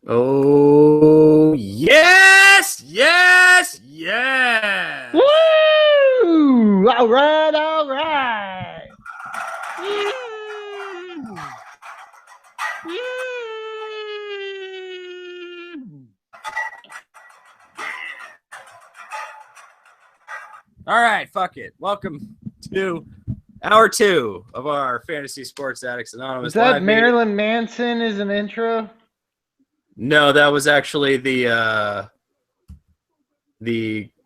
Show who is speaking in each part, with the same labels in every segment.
Speaker 1: Oh, yes, yes, yes.
Speaker 2: Woo! All right, all right.
Speaker 1: All right, fuck it. Welcome to hour 2 of our Fantasy Sports Addicts
Speaker 2: Was
Speaker 1: Anonymous
Speaker 2: that
Speaker 1: live meeting.
Speaker 2: Marilyn Manson as an intro?
Speaker 1: No, that was actually the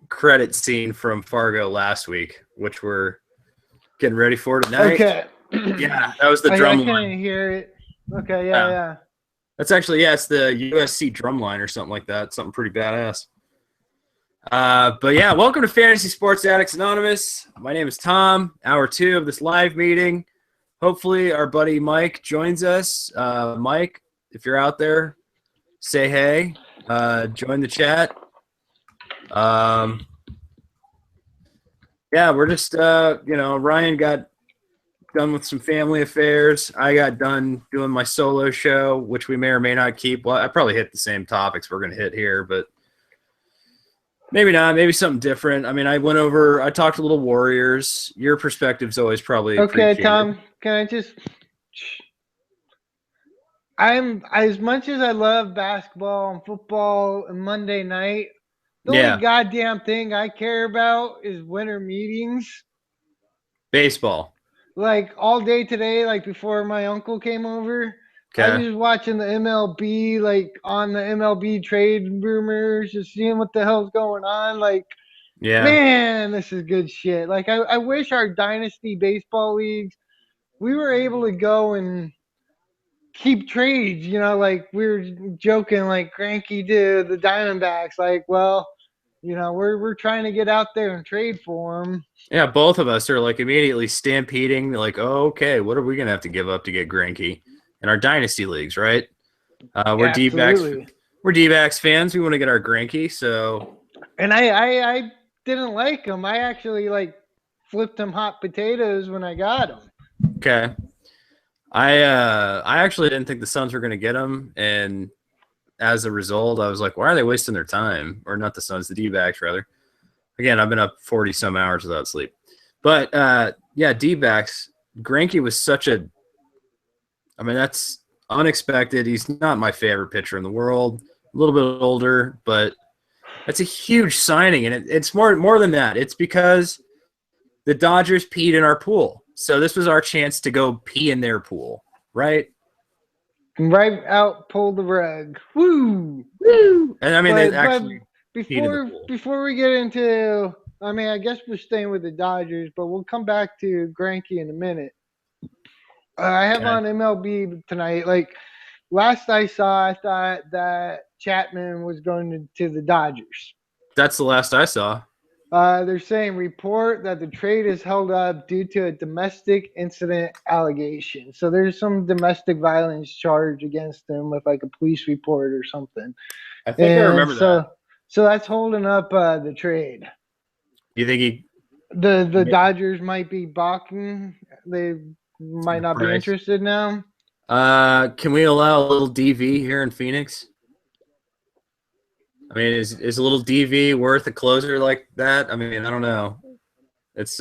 Speaker 1: credit scene from Fargo last week, which we're getting ready for tonight.
Speaker 2: Okay.
Speaker 1: Yeah, that was the
Speaker 2: I
Speaker 1: drum
Speaker 2: couldn't
Speaker 1: line.
Speaker 2: hear it. Okay,
Speaker 1: Yeah,
Speaker 2: yeah.
Speaker 1: that's actually it's the USC drum line or something like that. Something pretty badass. But yeah, welcome to Fantasy Sports Addicts Anonymous. My name is Tom. Hour 2 of this live meeting. Hopefully, our buddy Mike joins us. Mike, if you're out there, say hey. Join the chat. Yeah, we're just Ryan got done with some family affairs. I got done doing my solo show, which we may or may not keep. Well, I probably hit the same topics we're going to hit here, but maybe not. Maybe something different. I mean, I talked a little Warriors. Your perspective's always probably
Speaker 2: Okay,
Speaker 1: appreciated.
Speaker 2: Tom, can I just I'm as much as I love basketball and football and Monday night, the only
Speaker 1: Yeah,
Speaker 2: goddamn thing I care about is winter meetings.
Speaker 1: baseball.
Speaker 2: Like all day today, like before my uncle came over, I
Speaker 1: Okay.
Speaker 2: was just watching the MLB, like on the MLB trade rumors, just seeing what the hell's going on. Like,
Speaker 1: Yeah.
Speaker 2: man, this is good shit. Like, I wish our dynasty baseball leagues, we were able to go and keep trades, like we were joking, like Granky did the Diamondbacks. Like, well, we're trying to get out there and trade for them.
Speaker 1: Yeah, both of us are like immediately stampeding, like, oh, okay, what are we gonna have to give up to get Greinke in our dynasty leagues, right? We're D backs,
Speaker 2: Absolutely.
Speaker 1: we're D backs fans. We want to get our Greinke, so
Speaker 2: And I didn't like him. I actually like flipped him hot potatoes when I got him.
Speaker 1: okay. I actually didn't think the Suns were gonna get him, and as a result, I was like, why are they wasting their time? Or not the Suns, the D backs rather. Again, I've been up 40 some hours without sleep, but yeah, D backs. Greinke was such a I mean, that's unexpected. He's not my favorite pitcher in the world. A little bit older, but that's a huge signing, and it's more than that. It's because the Dodgers peed in our pool, so this was our chance to go pee in their pool, right?
Speaker 2: Right out, pulled the rug. Woo!
Speaker 1: Woo! And I mean, they
Speaker 2: But
Speaker 1: actually peed in the
Speaker 2: before
Speaker 1: pool.
Speaker 2: before we get into, I mean, I guess we're staying with the Dodgers, but we'll come back to Granky in a minute. I have
Speaker 1: Okay,
Speaker 2: on MLB tonight. Like last I saw, I thought that Chapman was going to the Dodgers.
Speaker 1: that's the last I saw.
Speaker 2: They're saying report that the trade is held up due to a domestic incident allegation. So there's some domestic violence charge against him with like a police report or something.
Speaker 1: I think I
Speaker 2: And
Speaker 1: remember that.
Speaker 2: so that's holding up the trade.
Speaker 1: You think he
Speaker 2: The Dodgers might be balking. They might
Speaker 1: the
Speaker 2: not be
Speaker 1: price?
Speaker 2: interested now.
Speaker 1: Can we allow a little DV here in Phoenix? I mean, is a little DV worth a closer like that? I mean, I don't know. It's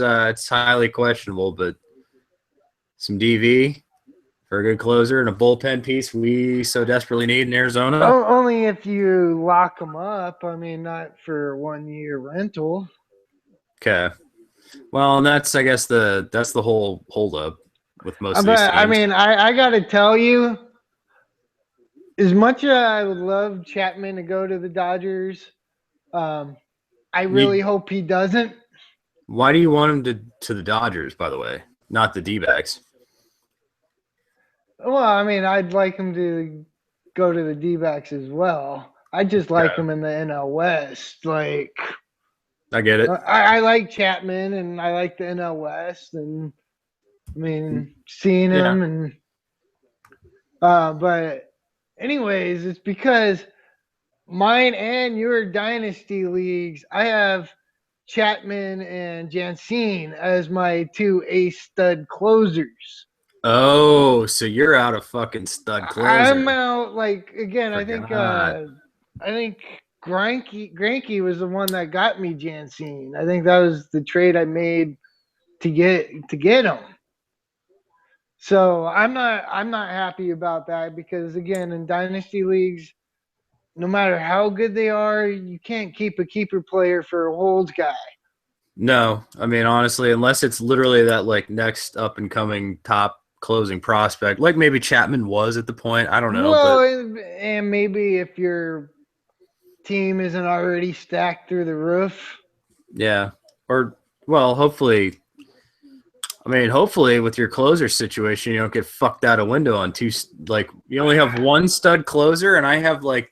Speaker 1: highly questionable, but some DV for a good closer and a bullpen piece we so desperately need in Arizona.
Speaker 2: Only if you lock them up. I mean, not for 1 year rental.
Speaker 1: Okay. Well, and that's I guess that's the whole holdup with most of these
Speaker 2: But I
Speaker 1: teams.
Speaker 2: mean, I got to tell you, as much as I would love Chapman to go to the Dodgers, um, I really
Speaker 1: You,
Speaker 2: hope he doesn't.
Speaker 1: why do you want him to the Dodgers? By the way, not the D-backs.
Speaker 2: Well, I mean, I'd like him to go to the D-backs as well. I just like
Speaker 1: Okay.
Speaker 2: him in the NL West. Like,
Speaker 1: I get it.
Speaker 2: I like Chapman and I like the NL West, and I mean, seeing
Speaker 1: Yeah.
Speaker 2: him and but anyways, it's because mine and your dynasty leagues, I have Chapman and Jansen as my two ace stud closers.
Speaker 1: Oh, so you're out of fucking stud
Speaker 2: I'm
Speaker 1: closer.
Speaker 2: out. Like again,
Speaker 1: Forgot.
Speaker 2: I think Granky was the one that got me Jansine. I think that was the trade I made to get him. So I'm not happy about that because again, in dynasty leagues, no matter how good they are, you can't keep a keeper player for a holds guy.
Speaker 1: No, I mean honestly, unless it's literally that like next up and coming top closing prospect, like maybe Chapman was at the point. I don't know,
Speaker 2: Well,
Speaker 1: but
Speaker 2: and maybe if your team isn't already stacked through the roof.
Speaker 1: yeah. Or well, hopefully. I mean, hopefully with your closer situation, you don't get fucked out a window on two. Like you only have one stud closer, and I have like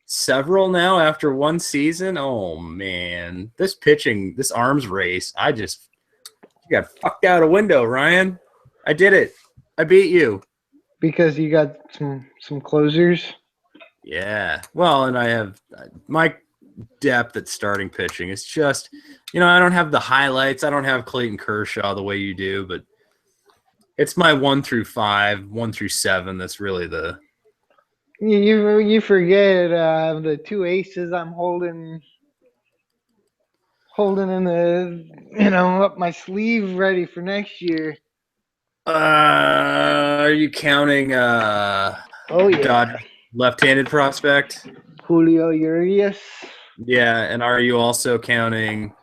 Speaker 1: several now after one season. Oh man, this pitching, this arms race, you got fucked out a window, Ryan. I did it. I beat you.
Speaker 2: Because you got some closers.
Speaker 1: Yeah. Well, and I have my depth at starting pitching. It's just, I don't have the highlights. I don't have Clayton Kershaw the way you do, but it's my 1 through 5, 1 through 7. That's really the.
Speaker 2: You forget the two aces I'm holding in the up my sleeve ready for next year.
Speaker 1: Are you counting
Speaker 2: Oh yeah,
Speaker 1: Dodgers left-handed prospect?
Speaker 2: Julio Urias.
Speaker 1: Yeah, and are you also counting?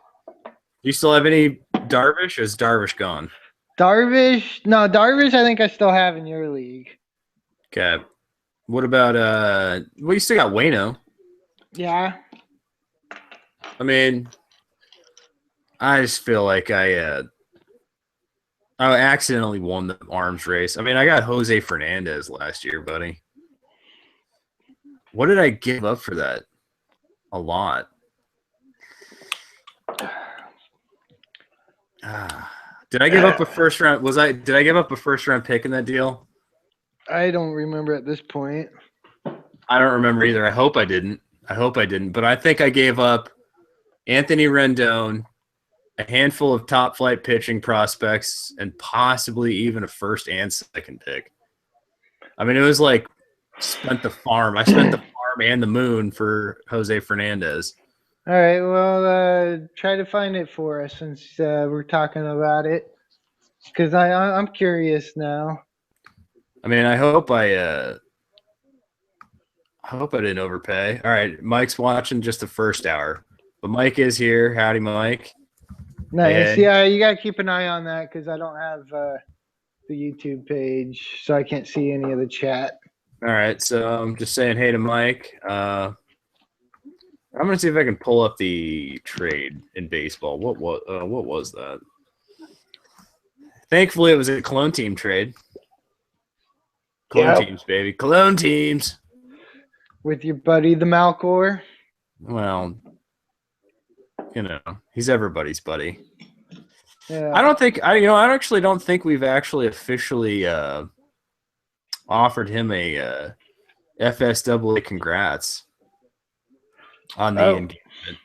Speaker 1: Do you still have any Darvish? Or is Darvish gone?
Speaker 2: Darvish. No, Darvish. I think I still have in your league.
Speaker 1: Okay. What about well, you still got Wayno.
Speaker 2: Yeah.
Speaker 1: I mean, I just feel like I accidentally won the arms race. I mean, I got Jose Fernandez last year, buddy. What did I give up for that? A lot. Did I give up a first round? Did I give up a first round pick in that deal?
Speaker 2: I don't remember at this point.
Speaker 1: I don't remember either. I hope I didn't. But I think I gave up Anthony Rendon, a handful of top flight pitching prospects, and possibly even a first and second pick. I mean, it was like spent the farm. I spent the farm and the moon for Jose Fernandez.
Speaker 2: All right. Well, try to find it for us since we're talking about it, because I'm curious now.
Speaker 1: I mean, I hope I didn't overpay. All right, Mike's watching just the first hour, but Mike is here. Howdy, Mike.
Speaker 2: Nice.
Speaker 1: And,
Speaker 2: Yeah, you gotta keep an eye on that because I don't have the YouTube page, so I can't see any of the chat.
Speaker 1: all right, so I'm just saying hey to Mike. I'm gonna see if I can pull up the trade in baseball. What was that? Thankfully, it was a clone team trade. Clone teams, baby. Clone teams.
Speaker 2: With your buddy, the Malcor.
Speaker 1: Well, he's everybody's buddy.
Speaker 2: Yeah.
Speaker 1: I actually don't think we've actually officially offered him a FSAA congrats on the engagement.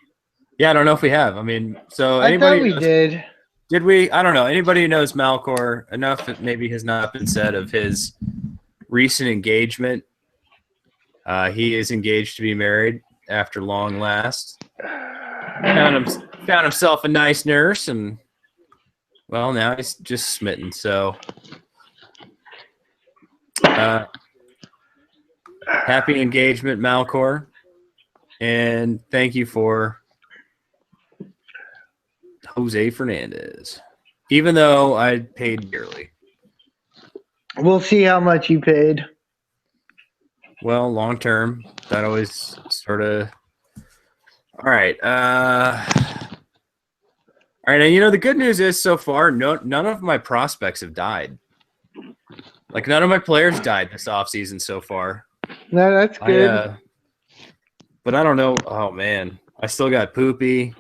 Speaker 1: Yeah, I don't know if we have. I mean, so
Speaker 2: I thought we did.
Speaker 1: Did we? I don't know. Anybody who knows Malcor enough that maybe has not been said of his recent engagement. He is engaged to be married after long last. Found himself a nice nurse, and well, now he's just smitten. So, happy engagement, Malcor, and thank you for Jose Fernandez. Even though I paid dearly.
Speaker 2: We'll see how much you paid.
Speaker 1: Well, long term, that always sort of. All right. All right. And the good news is so far, none of my prospects have died. Like none of my players died this offseason so far.
Speaker 2: No, that's good.
Speaker 1: But I don't know. Oh man, I still got Poopy.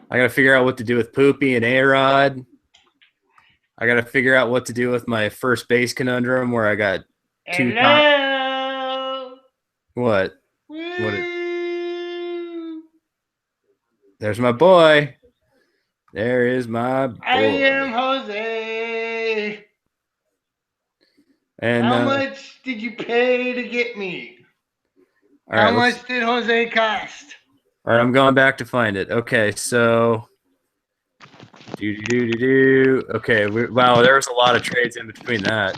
Speaker 1: I got to figure out what to do with Poopy and A-Rod. I got to figure out what to do with my first base conundrum where I got two.
Speaker 2: Hello.
Speaker 1: What? There's my boy. There is my boy.
Speaker 2: I am Jose.
Speaker 1: And
Speaker 2: How much did you pay to get me?
Speaker 1: all
Speaker 2: How
Speaker 1: right,
Speaker 2: much did Jose cost?
Speaker 1: all right, I'm going back to find it. Okay, so okay, wow, there was a lot of trades in between that.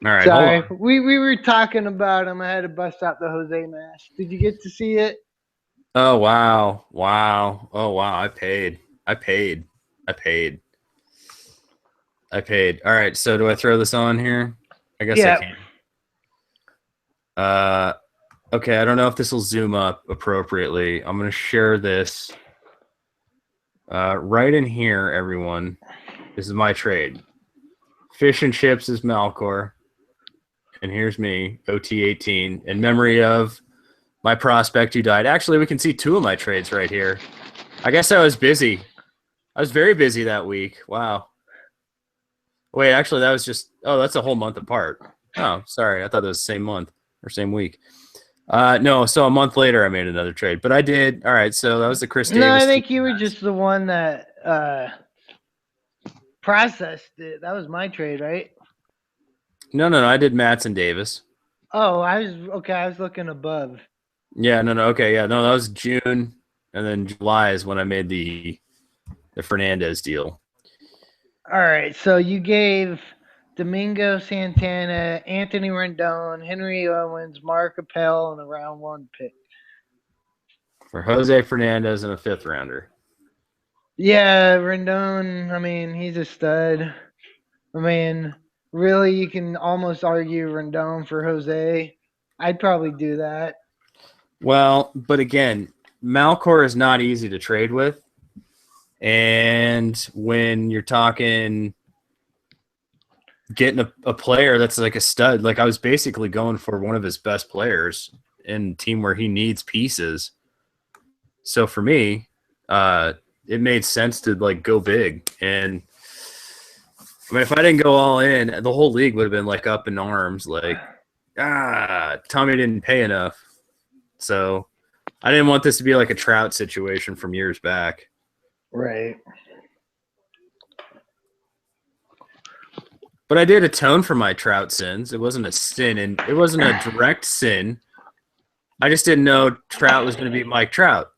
Speaker 1: All right, hold
Speaker 2: Sorry,
Speaker 1: on.
Speaker 2: we were talking about him. I had to bust out the Jose mask. Did you get to see it?
Speaker 1: Oh wow, wow, oh wow, I paid. I paid. I paid. I paid. All right, so do I throw this on here? I guess I
Speaker 2: Yeah.
Speaker 1: can. Okay, I don't know if this will zoom up appropriately. I'm going to share this right in here, everyone. This is my trade. Fish and chips is Malcor. And here's me, OT18, in memory of my prospect who died. Actually, we can see two of my trades right here. I guess I was busy. I was very busy that week. Wow. Wait, actually, that was just, oh, that's a whole month apart. Oh, sorry. I thought it was the same month or same week. No, so a month later I made another trade, but I did. All right, so that was the Chris Davis.
Speaker 2: No, I think you were just the one that processed it. That was my trade, right?
Speaker 1: No, I did Matz and Davis.
Speaker 2: Oh, I was looking above.
Speaker 1: Yeah, no, okay, yeah, no, that was June, and then July is when I made the Fernandez deal.
Speaker 2: All right, so you gave Domingo Santana, Anthony Rendon, Henry Owens, Mark Appel, and a round one pick
Speaker 1: For Jose Fernandez and a 5th rounder.
Speaker 2: Yeah, Rendon. I mean, he's a stud. I mean, really, you can almost argue Rendon for Jose. I'd probably do that.
Speaker 1: Well, but again, Malcor is not easy to trade with. And when you're talking getting a player that's like a stud, like I was basically going for one of his best players in a team where he needs pieces. So for me, it made sense to like go big. And I mean, if I didn't go all in, the whole league would have been like up in arms, like, Tommy didn't pay enough. So I didn't want this to be like a Trout situation from years back.
Speaker 2: Right.
Speaker 1: But I did atone for my Trout sins. It wasn't a sin, and it wasn't a direct sin. I just didn't know Trout was going to be Mike Trout.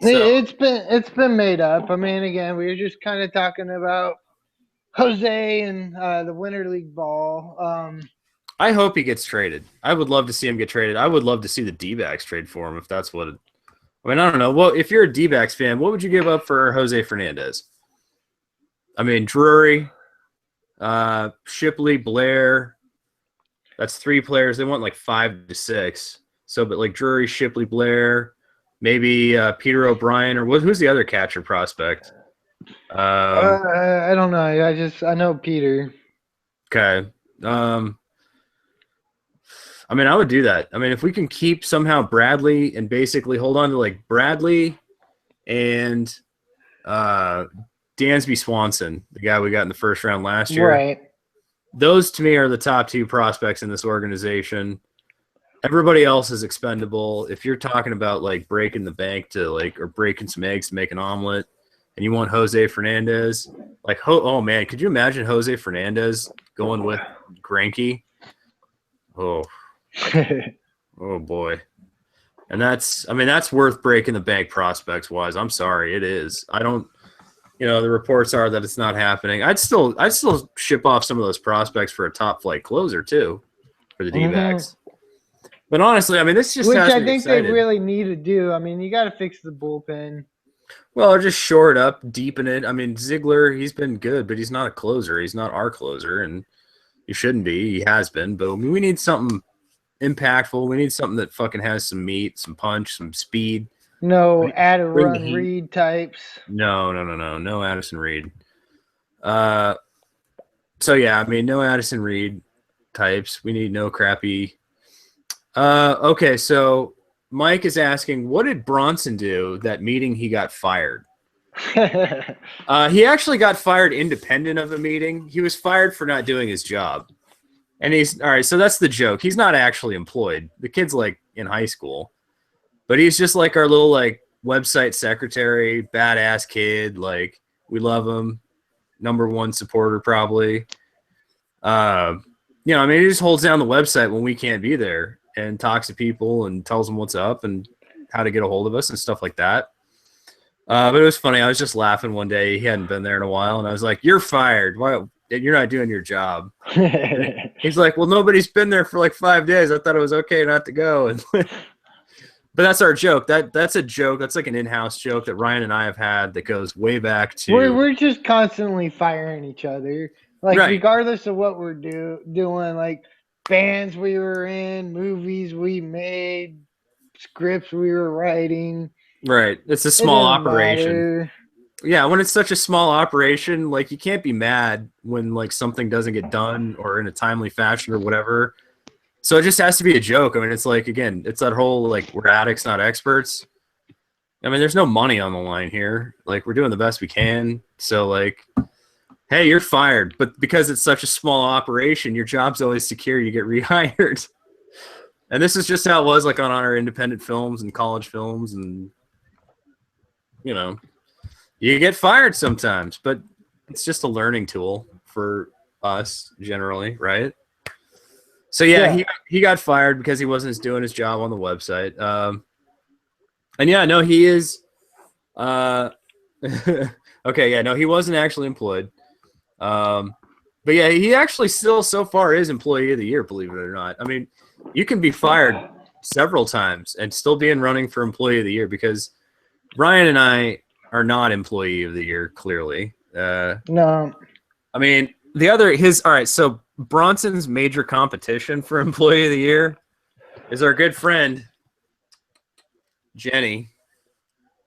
Speaker 1: So,
Speaker 2: It's been made up. I mean, again, we were just kind of talking about Jose and the Winter League ball.
Speaker 1: I hope he gets traded. I would love to see him get traded. I would love to see the D-backs trade for him if that's what it, I mean, I don't know. Well, if you're a D-backs fan, what would you give up for Jose Fernandez? I mean, Drury, Shipley, Blair. That's 3 players. They want like 5 to 6. So, but like Drury, Shipley, Blair, maybe Peter O'Brien, or who's the other catcher prospect?
Speaker 2: I don't know. I know Peter.
Speaker 1: Okay. I mean, I would do that. I mean, if we can keep somehow Bradley and basically hold on to like Bradley and Dansby Swanson, the guy we got in the first round last year.
Speaker 2: Right.
Speaker 1: Those to me are the top 2 prospects in this organization. Everybody else is expendable. If you're talking about like breaking the bank to like, or breaking some eggs to make an omelet, and you want Jose Fernandez, like, oh man, could you imagine Jose Fernandez going with Greinke? Oh, oh boy. And that's worth breaking the bank prospects wise. I'm sorry, it is. I don't, the reports are that it's not happening. I'd still ship off some of those prospects for a top flight closer too, for the D-backs. But honestly, I mean, this just has me
Speaker 2: I think
Speaker 1: excited.
Speaker 2: they really need to do. I mean, you got to fix the bullpen.
Speaker 1: Well, or just shore it up, deepen it. I mean, Ziegler, he's been good, but he's not a closer. He's not our closer, and he shouldn't be. He has been, but we need something impactful. We need something that fucking has some meat, some punch, some speed.
Speaker 2: No add-a-run Reed types.
Speaker 1: No Addison Reed. So yeah, I mean, no Addison Reed types. We need no crappy. Okay, so Mike is asking, what did Bronson do that meeting he got fired? He actually got fired independent of a meeting. He was fired for not doing his job. And he's all right. So that's the joke. He's not actually employed. The kid's like in high school, but he's just like our little like website secretary, badass kid. Like we love him. #1 supporter probably. You know, I mean, he just holds down the website when we can't be there and talks to people and tells them what's up and how to get a hold of us and stuff like that. But it was funny. I was just laughing one day. He hadn't been there in a while, and I was like, "You're fired. Why? You're not doing your job." He's like, "Well, nobody's been there for like 5 days. I thought it was okay not to go." And but that's our joke. That's a joke. That's like an in-house joke that Ryan and I have had that goes way back to.
Speaker 2: We're just constantly firing each other, like
Speaker 1: Right.
Speaker 2: regardless of what we're doing, like bands we were in, movies we made, scripts we were writing.
Speaker 1: Right. It's a
Speaker 2: It
Speaker 1: small
Speaker 2: doesn't
Speaker 1: operation.
Speaker 2: matter.
Speaker 1: Yeah, when it's such a small operation, like you can't be mad when like something doesn't get done or in a timely fashion or whatever. So it just has to be a joke. I mean, it's like, again, it's that whole like we're addicts, not experts. I mean, there's no money on the line here. Like we're doing the best we can. So like, hey, you're fired. But because it's such a small operation, your job's always secure. You get rehired. And this is just how it was like on our independent films and college films, and you know, you get fired sometimes, but it's just a learning tool for us generally, right? So yeah. He got fired because he wasn't doing his job on the website. And yeah, no, he is. Okay, yeah, no, he wasn't actually employed. But yeah, he actually still so far is employee of the year, believe it or not. I mean, you can be fired several times and still be in running for employee of the year because Ryan and I are not employee of the year, clearly.
Speaker 2: No.
Speaker 1: I mean, all right, so Bronson's major competition for employee of the year is our good friend, Jenny,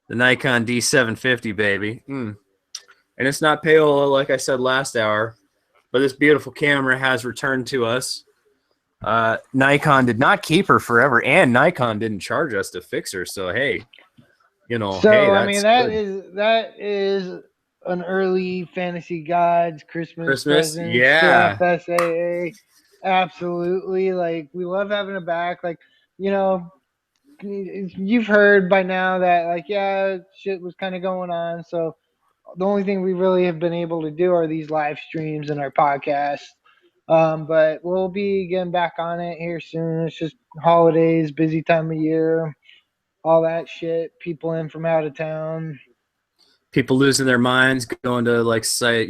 Speaker 1: the Nikon D750, baby. And it's not payola, like I said last hour, but this beautiful camera has returned to us. Nikon did not keep her forever, and Nikon didn't charge us to fix her. So hey, you know,
Speaker 2: So
Speaker 1: hey,
Speaker 2: I mean that
Speaker 1: good.
Speaker 2: is an early Fantasy Gods Christmas present
Speaker 1: yeah.
Speaker 2: to FSAA. Absolutely, like we love having it back. Like you know, you've heard by now that like yeah, shit was kind of going on. So the only thing we really have been able to do are these live streams and our podcast. But we'll be getting back on it here soon. It's just holidays, busy time of year, all that shit. People in from out of town.
Speaker 1: People losing their minds, going to like psych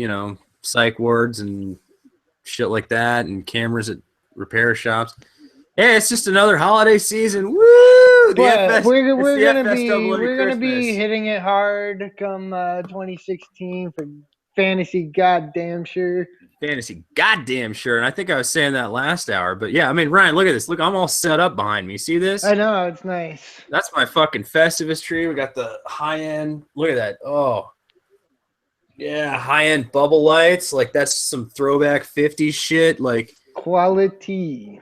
Speaker 1: wards and shit like that, and cameras at repair shops. Hey, it's just another holiday season. Woo!
Speaker 2: But we're
Speaker 1: FSAA
Speaker 2: gonna be
Speaker 1: Christmas.
Speaker 2: hitting it hard come 2016 for fantasy. Goddamn sure.
Speaker 1: Fantasy, goddamn sure. And I think I was saying that last hour, but yeah, I mean, Ryan, look at this. Look, I'm all set up behind me. See this?
Speaker 2: I know it's nice.
Speaker 1: That's my fucking Festivus tree. We got the high end. Look at that. Oh, yeah, high end bubble lights. Like that's some throwback 50s shit. Like
Speaker 2: Quality.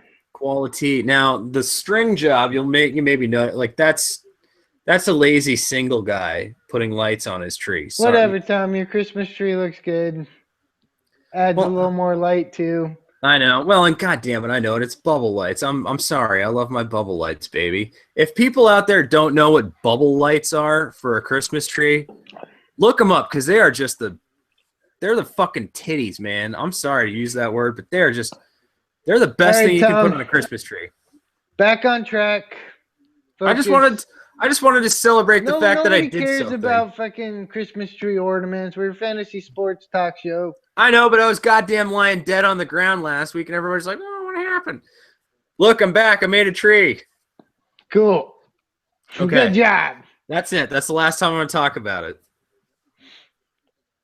Speaker 1: Now the string job, you maybe know. Like that's a lazy single guy putting lights on his tree. Sorry.
Speaker 2: Whatever, Tom. Your Christmas tree looks good. Adds a little more light too.
Speaker 1: I know. Well, and goddamn it, I know it. It's bubble lights. I'm sorry. I love my bubble lights, baby. If people out there don't know what bubble lights are for a Christmas tree, look them up because they are just they're the fucking titties, man. I'm sorry to use that word, but they're the best thing you can put on a Christmas tree.
Speaker 2: Back on track.
Speaker 1: Focus. I just wanted to celebrate the fact that I did something.
Speaker 2: Nobody cares about fucking Christmas tree ornaments. We're a fantasy sports talk show.
Speaker 1: I know, but I was goddamn lying dead on the ground last week, and everybody's like, "Oh, what happened?" Look, I'm back. I made a tree.
Speaker 2: Cool. Okay. Good job.
Speaker 1: That's it. That's the last time I'm going to talk about it.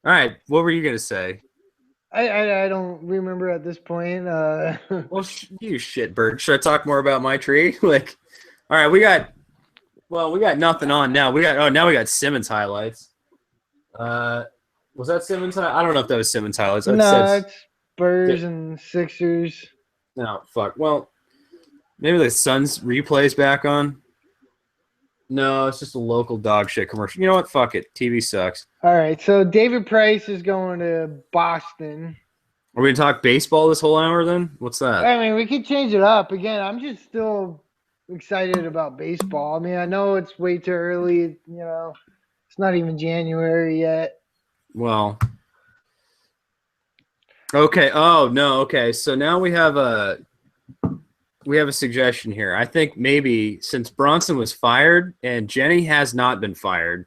Speaker 1: All right. What were you going to say?
Speaker 2: I don't remember at this point.
Speaker 1: Well, you shitbird. Should I talk more about my tree? Like, all right, we got nothing on now. Now we got Simmons highlights. Was that Simmons? I don't know if that was Simmons highlights.
Speaker 2: No, it's Spurs and Sixers.
Speaker 1: No, fuck. Well, maybe the Suns replays back on. No, it's just a local dog shit commercial. You know what? Fuck it. TV sucks.
Speaker 2: All right, so David Price is going to Boston.
Speaker 1: Are we going to talk baseball this whole hour then? What's that?
Speaker 2: I mean, we could change it up. Again, I'm just still excited about baseball. I mean, I know it's way too early. You know, it's not even January yet.
Speaker 1: Well, Okay. Oh no. Okay. So now we have a suggestion here. I think maybe since Bronson was fired and Jenny has not been fired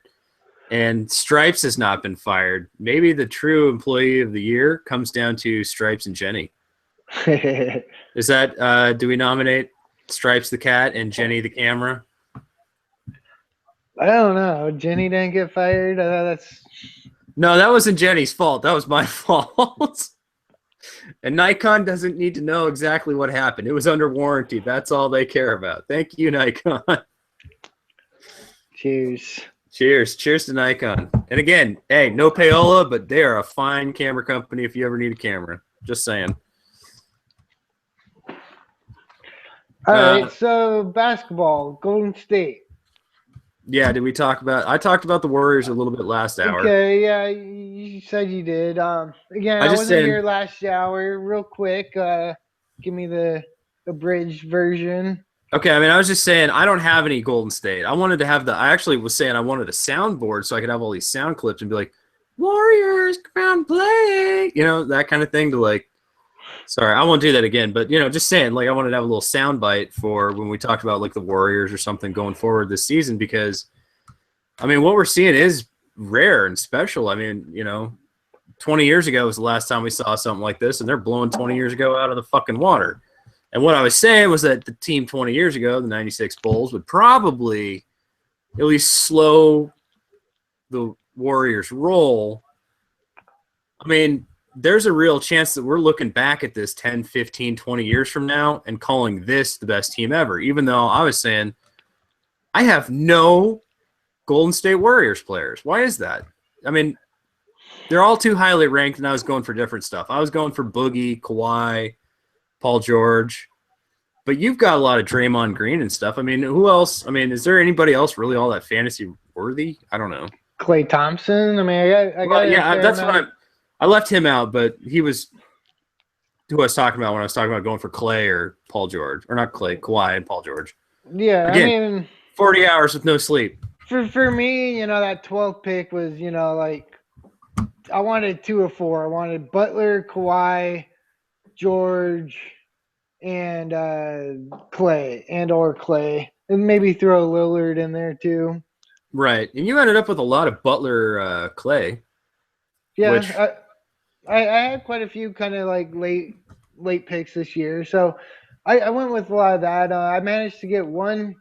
Speaker 1: and Stripes has not been fired, maybe the true employee of the year comes down to Stripes and Jenny. Is that do we nominate Stripes the cat and Jenny the camera?
Speaker 2: I don't know. Jenny didn't get fired. That's
Speaker 1: No, that wasn't Jenny's fault. That was my fault. And Nikon doesn't need to know exactly what happened. It was under warranty. That's all they care about. Thank you, Nikon.
Speaker 2: cheers.
Speaker 1: Cheers. Cheers to Nikon. And again, hey, no payola, but they are a fine camera company if you ever need a camera. Just saying.
Speaker 2: All right, so basketball, Golden State.
Speaker 1: Yeah, did we talk about? I talked about the Warriors a little bit last hour.
Speaker 2: Okay, yeah, you said you did. Again, I wasn't here last hour. Real quick, give me the abridged version.
Speaker 1: Okay, I mean, I was just saying I don't have any Golden State. I wanted to have I actually was saying I wanted a soundboard so I could have all these sound clips and be like, Warriors, come on, play. You know, that kind of thing to like. Sorry, I won't do that again. But, you know, just saying, like, I wanted to have a little sound bite for when we talked about, like, the Warriors or something going forward this season because, I mean, what we're seeing is rare and special. I mean, you know, 20 years ago was the last time we saw something like this, and they're blowing 20 years ago out of the fucking water. And what I was saying was that the team 20 years ago, the 96 Bulls, would probably at least slow the Warriors' roll. I mean, there's a real chance that we're looking back at this 10, 15, 20 years from now and calling this the best team ever, even though I was saying I have no Golden State Warriors players. Why is that? I mean, they're all too highly ranked, and I was going for different stuff. I was going for Boogie, Kawhi, Paul George. But you've got a lot of Draymond Green and stuff. I mean, who else? I mean, is there anybody else really all that fantasy worthy? I don't know.
Speaker 2: Klay Thompson? I mean, I got
Speaker 1: yeah, that's what I left him out, but he was who I was talking about when I was talking about going for Klay or Paul George. Or not Klay, Kawhi and Paul George.
Speaker 2: Yeah,
Speaker 1: again,
Speaker 2: I mean
Speaker 1: 40 hours with no sleep.
Speaker 2: For me, you know, that 12th pick was, you know, like I wanted 2 or 4. I wanted Butler, Kawhi, George, and Klay or Klay. And maybe throw Lillard in there too.
Speaker 1: Right. And you ended up with a lot of Butler Klay.
Speaker 2: Yeah, which... I had quite a few kind of like late picks this year. So I went with a lot of that. I managed to get one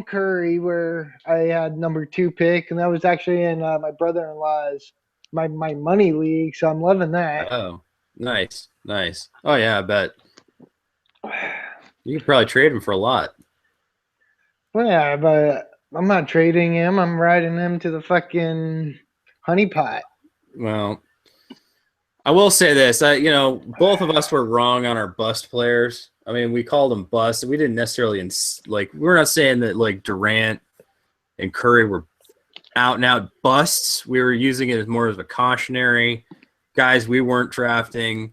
Speaker 2: Curry where I had number 2 pick, and that was actually in my brother-in-law's my money league. So I'm loving that.
Speaker 1: Oh, nice. Oh yeah, I bet you could probably trade him for a lot.
Speaker 2: Well, yeah, but I'm not trading him. I'm riding him to the fucking honeypot.
Speaker 1: Well, I will say this. You know, both of us were wrong on our bust players. I mean, we called them bust. We didn't necessarily we're not saying that like Durant and Curry were out and out busts. We were using it as more as a cautionary guys we weren't drafting.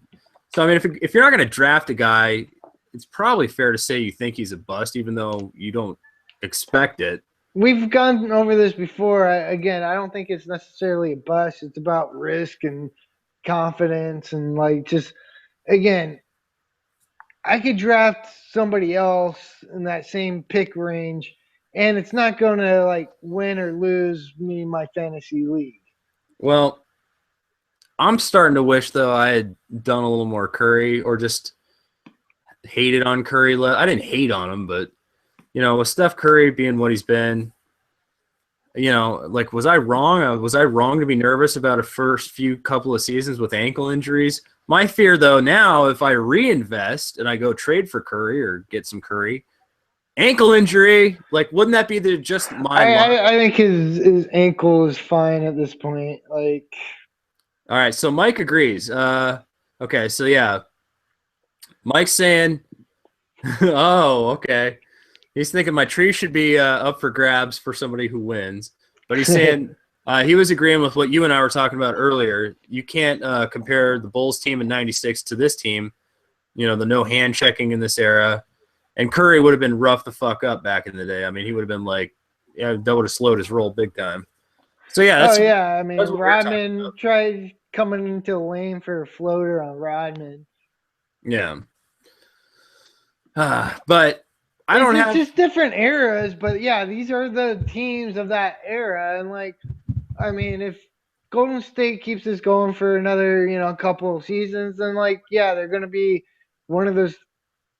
Speaker 1: So I mean, if you're not going to draft a guy, it's probably fair to say you think he's a bust, even though you don't expect it.
Speaker 2: We've gone over this before. Again, I don't think it's necessarily a bust. It's about risk and confidence and like just again, I could draft somebody else in that same pick range, and it's not going to like win or lose me my fantasy league.
Speaker 1: Well, I'm starting to wish though I had done a little more Curry or just hated on Curry. I didn't hate on him, but you know, with Steph Curry being what he's been, you know, like, was I wrong? Was I wrong to be nervous about a first few couple of seasons with ankle injuries? My fear, though, now, if I reinvest and I go trade for Curry or get some Curry, ankle injury, like, wouldn't that be just my
Speaker 2: I think his ankle is fine at this point. Like,
Speaker 1: all right, so Mike agrees. Okay, so yeah, Mike's saying, oh, okay. He's thinking my tree should be up for grabs for somebody who wins. But he's saying he was agreeing with what you and I were talking about earlier. You can't compare the Bulls team in 96 to this team. You know, the no hand checking in this era. And Curry would have been rough the fuck up back in the day. I mean, he would have been like, yeah, that would have slowed his roll big time. So, yeah.
Speaker 2: I mean, Rodman tried coming into the lane for a floater on Rodman.
Speaker 1: Yeah. But I don't
Speaker 2: It's
Speaker 1: have.
Speaker 2: just different eras, but yeah, these are the teams of that era. And like, I mean, if Golden State keeps this going for another, couple of seasons, then like, yeah, they're gonna be one of those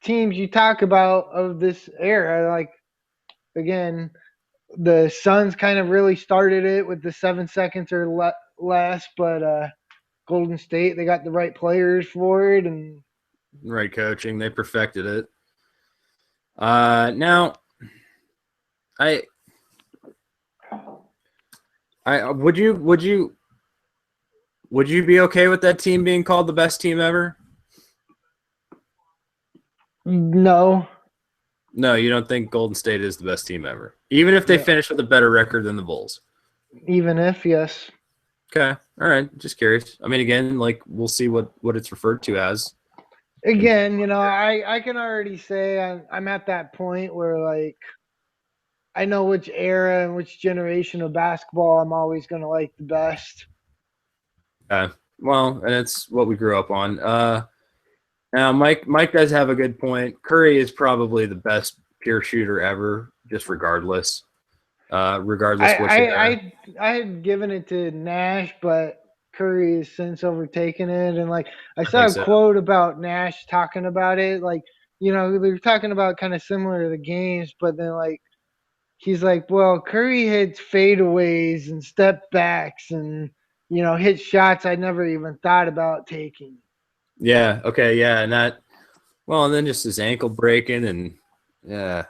Speaker 2: teams you talk about of this era. Like, again, the Suns kind of really started it with the 7 seconds or less, but Golden State, they got the right players for it, and
Speaker 1: Right coaching. They perfected it. Now, I would you be okay with that team being called the best team ever?
Speaker 2: no.
Speaker 1: No, you don't think Golden State is the best team ever, even if they
Speaker 2: No.
Speaker 1: finish with a better record than the Bulls.
Speaker 2: Even if, yes.
Speaker 1: Okay, all right. Just curious. I mean, again, like we'll see what it's referred to as.
Speaker 2: Again, I can already say I'm at that point where like I know which era and which generation of basketball I'm always gonna like the best.
Speaker 1: Well, and it's what we grew up on. Now, Mike does have a good point. Curry is probably the best pure shooter ever, just regardless. Regardless which era.
Speaker 2: I had given it to Nash, but Curry has since overtaken it. And like I saw
Speaker 1: think
Speaker 2: a
Speaker 1: so.
Speaker 2: quote about Nash talking about it, like they were talking about kind of similar to the games, but then like he's like, well, Curry hits fadeaways and step backs and hit shots I never even thought about taking.
Speaker 1: Yeah. Okay. Yeah. And that. Well, and then just his ankle breaking, and yeah,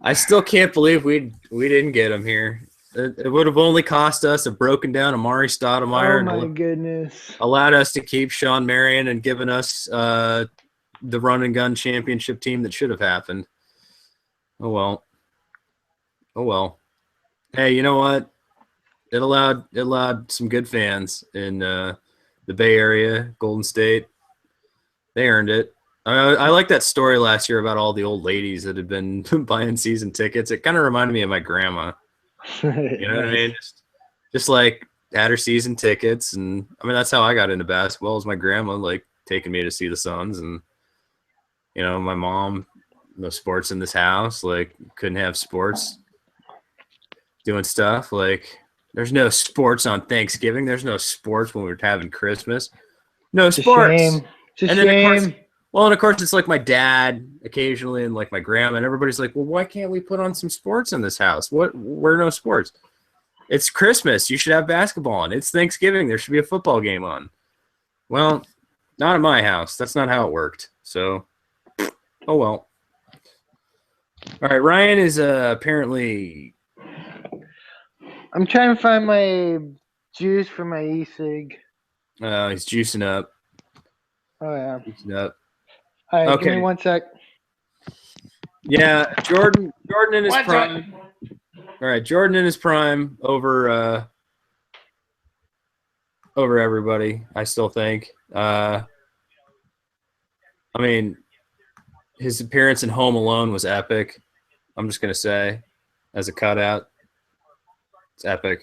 Speaker 1: I still can't believe we didn't get him here. It would have only cost us a broken down Amari Stoudemire
Speaker 2: Oh my
Speaker 1: and
Speaker 2: goodness.
Speaker 1: allowed us to keep Sean Marion and given us the run and gun championship team that should have happened. Oh well. Oh well. Hey, you know what? It allowed some good fans in the Bay Area, Golden State. They earned it. I like that story last year about all the old ladies that had been buying season tickets. It kind of reminded me of my grandma. You know what I mean? Just like had her season tickets, and I mean that's how I got into basketball. Was my grandma like taking me to see the Suns, and my mom, no sports in this house, like couldn't have sports, doing stuff like there's no sports on Thanksgiving. There's no sports when we're having Christmas. No
Speaker 2: It's a
Speaker 1: sports.
Speaker 2: shame. It's a
Speaker 1: And then of course,
Speaker 2: shame.
Speaker 1: well, and of course it's like my dad occasionally and like my grandma, and everybody's like, well, why can't we put on some sports in this house? We're no sports. It's Christmas. You should have basketball on. It's Thanksgiving. There should be a football game on. Well, not at my house. That's not how it worked. So, oh well. All right, Ryan is apparently.
Speaker 2: I'm trying to find my juice for my e-cig.
Speaker 1: He's juicing up.
Speaker 2: Oh yeah.
Speaker 1: Juicing up.
Speaker 2: All right,
Speaker 1: Okay.
Speaker 2: give me 1 sec.
Speaker 1: Yeah, Jordan in his prime. All right, Jordan in his prime over everybody. I still think. I mean, his appearance in Home Alone was epic. I'm just gonna say, as a cutout, it's epic.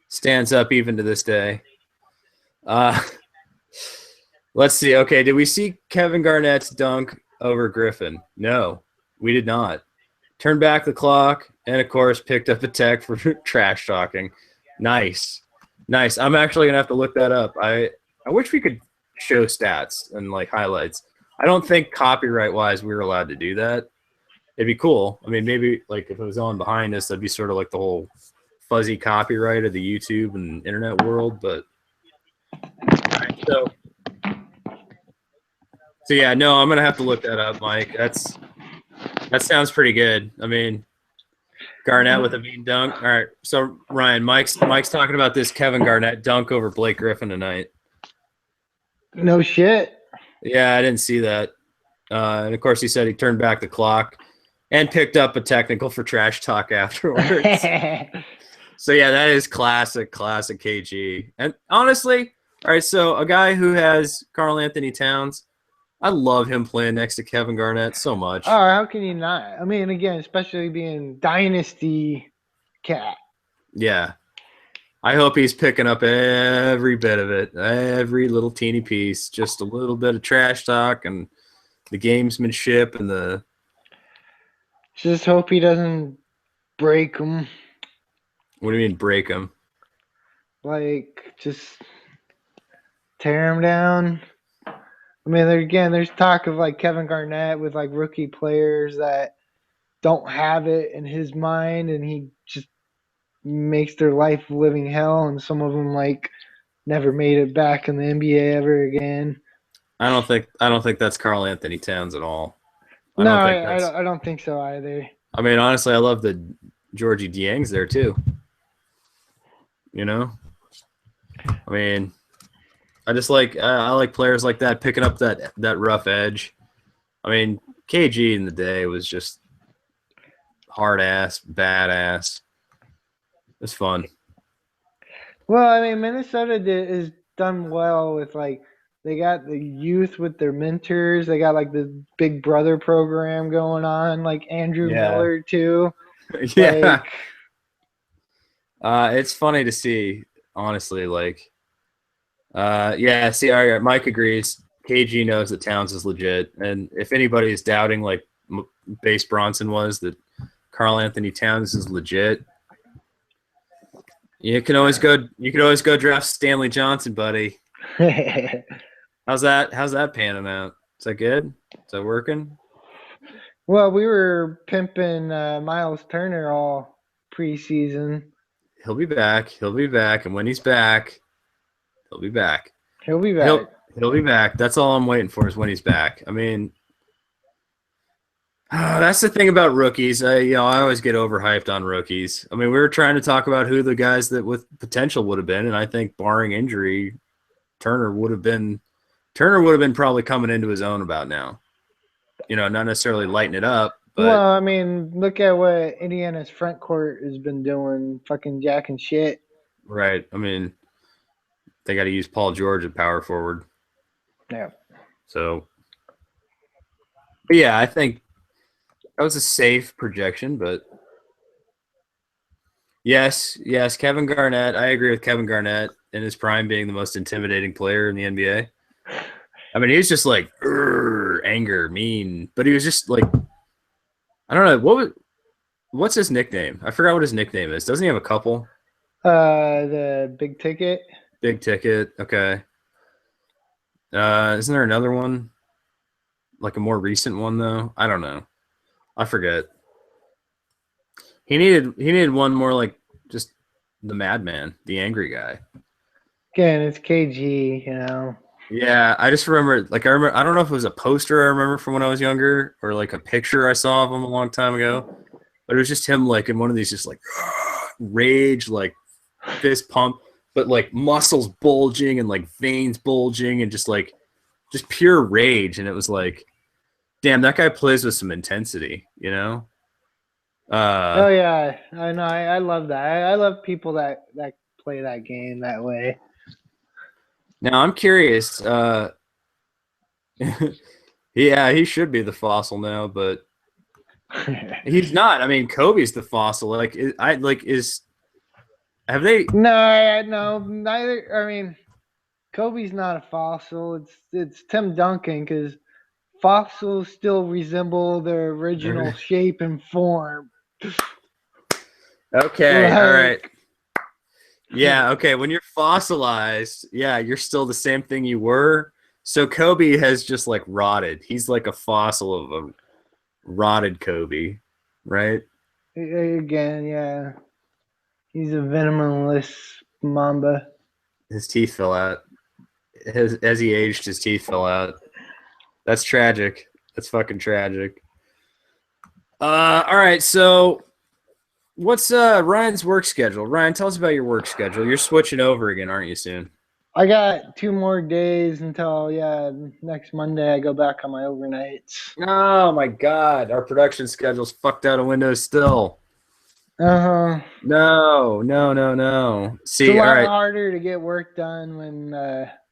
Speaker 1: Stands up even to this day. Let's see. Okay, did we see Kevin Garnett's dunk over Griffin? No, we did not. Turned back the clock, and of course, picked up a tech for trash talking. Nice. I'm actually gonna have to look that up. I wish we could show stats and like highlights. I don't think copyright wise we were allowed to do that. It'd be cool. I mean, maybe like if it was on behind us, that'd be sort of like the whole fuzzy copyright of the YouTube and internet world. But all right, so yeah, no, I'm gonna have to look that up, Mike. That sounds pretty good. I mean, Garnett with a mean dunk. All right, so Ryan, Mike's talking about this Kevin Garnett dunk over Blake Griffin tonight.
Speaker 2: No shit.
Speaker 1: Yeah, I didn't see that. And of course, he said he turned back the clock and picked up a technical for trash talk afterwards. So yeah, that is classic KG. And honestly, all right, so a guy who has Karl Anthony Towns, I love him playing next to Kevin Garnett so much.
Speaker 2: Oh, how can you not? I mean, again, especially being Dynasty cat.
Speaker 1: Yeah. I hope he's picking up every bit of it, every little teeny piece, just a little bit of trash talk and the gamesmanship and the.
Speaker 2: Just hope he doesn't break them.
Speaker 1: What do you mean break him?
Speaker 2: Like, just tear him down. I mean, there's talk of like Kevin Garnett with like rookie players that don't have it in his mind, and he just makes their life living hell, and some of them like never made it back in the NBA ever again.
Speaker 1: I don't think that's Karl Anthony Towns at all. I
Speaker 2: No,
Speaker 1: don't think that's.
Speaker 2: I don't think so either.
Speaker 1: I mean, honestly, I love the Georgie Dieng's there too. You know, I mean, I just like I like players like that picking up that rough edge. I mean, KG in the day was just hard ass, badass. It's fun.
Speaker 2: Well, I mean, Minnesota is done well with like they got the youth with their mentors. They got like the Big Brother program going on, like Andrew
Speaker 1: Yeah.
Speaker 2: Miller too.
Speaker 1: Yeah.
Speaker 2: Like,
Speaker 1: It's funny to see, honestly. Like, yeah. See, all right, Mike agrees. KG knows that Towns is legit, and if anybody is doubting, like Base Bronson was, that Karl Anthony Towns is legit, you can always go. You can always go draft Stanley Johnson, buddy. How's that panning out? Is that good? Is that working?
Speaker 2: well, we were pimping Miles Turner all preseason.
Speaker 1: He'll be back. He'll be back, and when he's back, he'll be back.
Speaker 2: He'll be back.
Speaker 1: He'll be back. That's all I'm waiting for is when he's back. I mean, that's the thing about rookies. I always get overhyped on rookies. I mean, we were trying to talk about who the guys that with potential would have been, and I think barring injury, Turner would have been probably coming into his own about now. Not necessarily lighting it up, but
Speaker 2: Well, I mean, look at what Indiana's front court has been doing, fucking jacking shit.
Speaker 1: right. I mean, they got to use Paul George at power forward.
Speaker 2: Yeah.
Speaker 1: So, but yeah, I think that was a safe projection, but yes, Kevin Garnett. I agree with Kevin Garnett in his prime being the most intimidating player in the NBA. I mean, he was just like anger, mean, but he was just like, I don't know what's his nickname. I forgot what his nickname is. Doesn't he have a couple?
Speaker 2: The big ticket.
Speaker 1: Big ticket. Okay. Isn't there another one? Like a more recent one though? I don't know. I forget. He needed one more like just the madman, the angry guy.
Speaker 2: Again, it's KG, you know.
Speaker 1: Yeah, I just remember I don't know if it was a poster I remember from when I was younger or like a picture I saw of him a long time ago. But it was just him like in one of these just like rage, like fist pump, but like muscles bulging and like veins bulging and just pure rage. And it was like, damn, that guy plays with some intensity, you know?
Speaker 2: Oh yeah, I know. I love that. I love people that play that game that way.
Speaker 1: Now I'm curious. Yeah, he should be the fossil now, but he's not. I mean, Kobe's the fossil. Have they?
Speaker 2: No, neither. I mean, Kobe's not a fossil. It's Tim Duncan because fossils still resemble their original shape and form.
Speaker 1: Okay, all right. Yeah, okay. When you're fossilized, yeah, you're still the same thing you were. So Kobe has just like rotted. He's like a fossil of a rotted Kobe, right?
Speaker 2: Again, yeah. He's a venomless mamba.
Speaker 1: His teeth fell out. As he aged, his teeth fell out. That's tragic. That's fucking tragic. All right, so what's Ryan's work schedule? Ryan, tell us about your work schedule. You're switching over again, aren't you, soon?
Speaker 2: I got 2 more days until next Monday I go back on my overnights.
Speaker 1: Oh my god, our production schedule's fucked out of windows still.
Speaker 2: No.
Speaker 1: See,
Speaker 2: it's a
Speaker 1: all
Speaker 2: lot
Speaker 1: right.
Speaker 2: harder to get work done when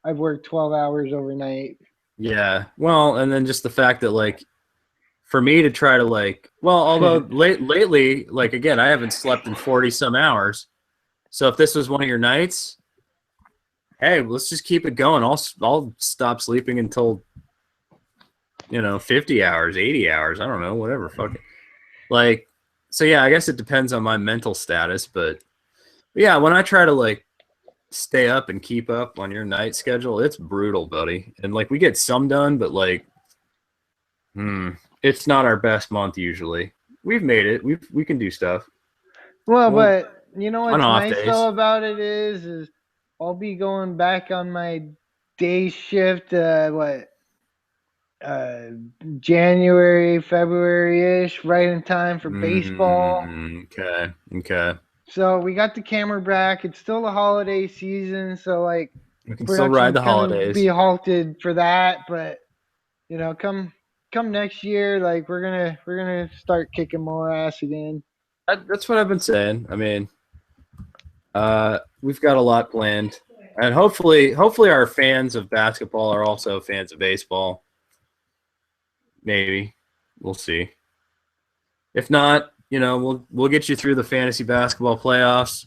Speaker 2: I've worked 12 hours overnight.
Speaker 1: Yeah, well, and then just the fact that like for me to try to although lately, like again, I haven't slept in 40 some hours. So if this was one of your nights, hey, let's just keep it going. I'll stop sleeping until 50 hours, 80 hours. I don't know, whatever. Fuck it. Like, so yeah, I guess it depends on my mental status, but yeah, when I try to like stay up and keep up on your night schedule, it's brutal, buddy. And like we get some done, but like, it's not our best month usually. We've made it. We can do stuff.
Speaker 2: Well,
Speaker 1: Well,
Speaker 2: but you know
Speaker 1: on
Speaker 2: what's
Speaker 1: off
Speaker 2: nice
Speaker 1: days.
Speaker 2: though about it is I'll be going back on my day shift. January, February ish, right in time for baseball.
Speaker 1: Okay. Okay.
Speaker 2: So we got the camera back. It's still the holiday season, so like
Speaker 1: We can still ride
Speaker 2: production's
Speaker 1: the
Speaker 2: gonna be
Speaker 1: holidays.
Speaker 2: halted for that. But come next year, like we're gonna start kicking more ass again.
Speaker 1: That's what I've been saying. I mean, we've got a lot planned, and hopefully our fans of basketball are also fans of baseball. Maybe we'll see. If not, we'll get you through the fantasy basketball playoffs.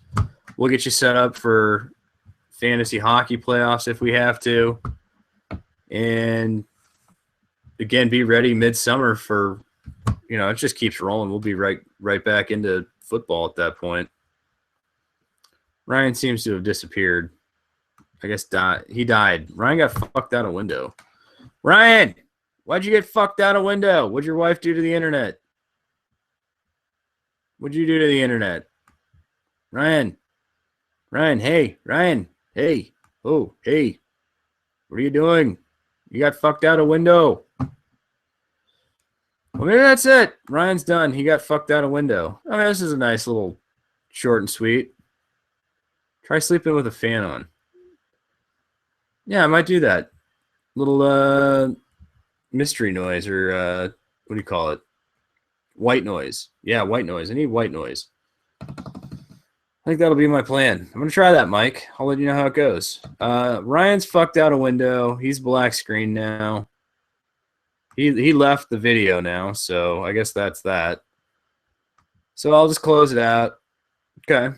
Speaker 1: We'll get you set up for fantasy hockey playoffs if we have to, and again, be ready midsummer for. It just keeps rolling. We'll be right back into football at that point. Ryan seems to have disappeared. I guess he died. Ryan got fucked out a window. Ryan, why'd you get fucked out a window? What'd your wife do to the internet? What'd you do to the internet? Ryan, hey, Ryan, hey, oh, hey, what are you doing? You got fucked out a window. Well, maybe that's it. Ryan's done. He got fucked out a window. I mean, this is a nice little short and sweet. Try sleeping with a fan on. Yeah, I might do that. Little mystery noise or what do you call it? White noise. Yeah, white noise. I need white noise. I think that'll be my plan. I'm going to try that, Mike. I'll let you know how it goes. Ryan's fucked out a window. He's black screen now. He left the video now, so I guess that's that. So I'll just close it out. Okay.